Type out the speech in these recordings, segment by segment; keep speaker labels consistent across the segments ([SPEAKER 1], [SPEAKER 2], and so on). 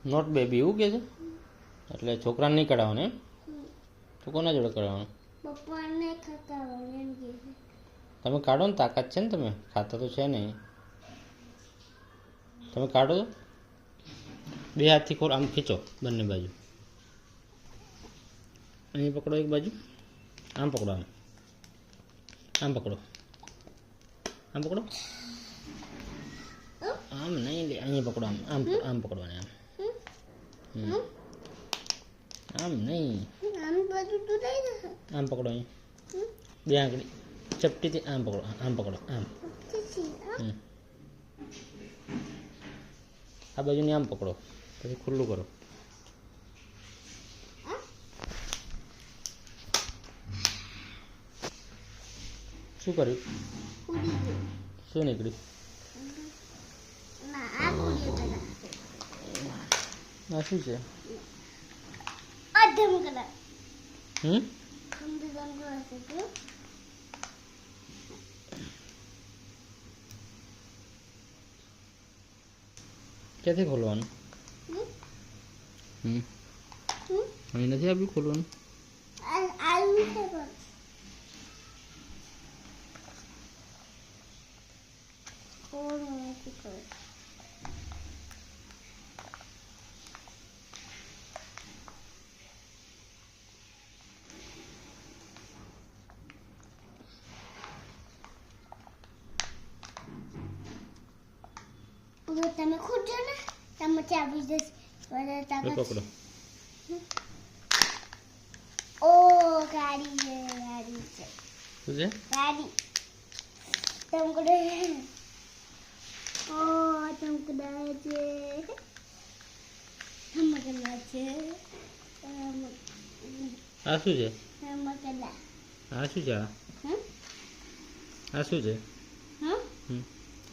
[SPEAKER 1] not baby એવું કે છે એટલે છોકરાને નહીં કઢાવવાનું એમ તો કોના જોડે કઢાવવાનું
[SPEAKER 2] પપ્પાને ખવડાવવાનું એમ કે છે
[SPEAKER 1] તમે કાઢો ને તાકાત છે ને તમે ખાતા તો છે નહીં તમે કાઢો તો બે હાથથી ખોર આમ ખીચો બંને બાજુ અહીં પકડો એક બાજુ આમ પકડો આમ પકડો આમ પકડો આમ નહીં લે અહીં પકડો આમ પકડવાને આમ નહીં આમ પકડો અહીં બે આંગળી ચપટીથી આમ પકડો આમ આ બાજુની આમ પકડો પછી ખુલ્લું કરો શું કર્યું શું નીકળ્યું આ શું છે ક્યાંથી ખોલવાનું અહીં નથી આપ્યું ખોલવાનું
[SPEAKER 2] તમે ખોજો ને તમે ચાવી દે
[SPEAKER 1] પકડો
[SPEAKER 2] ઓ ગાડી છે
[SPEAKER 1] શું છે
[SPEAKER 2] ગાડી તમકડે ઓ તમકડા છે તમકડા છે
[SPEAKER 1] આ શું છે
[SPEAKER 2] તમકડા
[SPEAKER 1] આ શું છે આ શું છે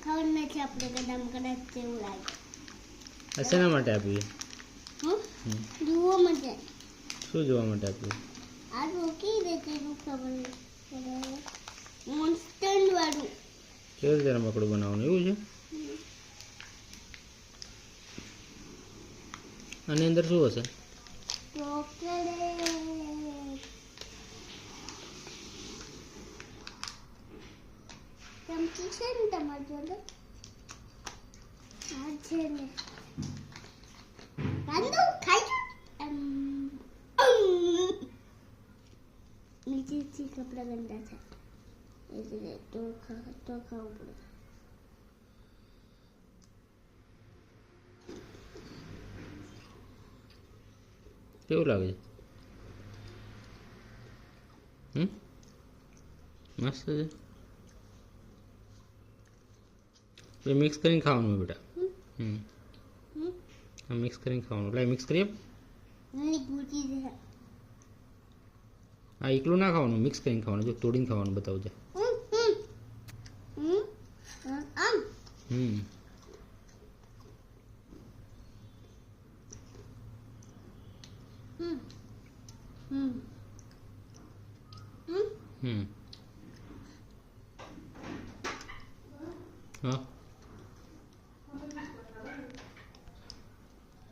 [SPEAKER 2] ખબર નથી આપણે કદમ કદાચ એવું લાગે
[SPEAKER 1] આ શેના માટે આપ્યું
[SPEAKER 2] જોવા માટે
[SPEAKER 1] શું જોવા માટે આપ્યું
[SPEAKER 2] આ રોકી દે તેનું ખબર મોન્સ્ટર વાળું
[SPEAKER 1] કેવી રીતે રમકડું બનાવવાનું એવું છે આની અંદર શું હશે
[SPEAKER 2] ચમચી છે ને તમારી જોડે આ છે ને કાંદો ખાઈ નીચેથી કપડા ગંદા થાય એટલે તો ખાવું પડે
[SPEAKER 1] કેવું લાગે છે મસ્ત છે મિક્સ કરીને ખાવાનું બેટા મિક્સ કરીને ખાવાનું એટલે મિક્સ કરી આ એકલું ના ખાવાનું મિક્સ કરીને ખાવાનું જો તોડીને ખાવાનું બતાવું છે હા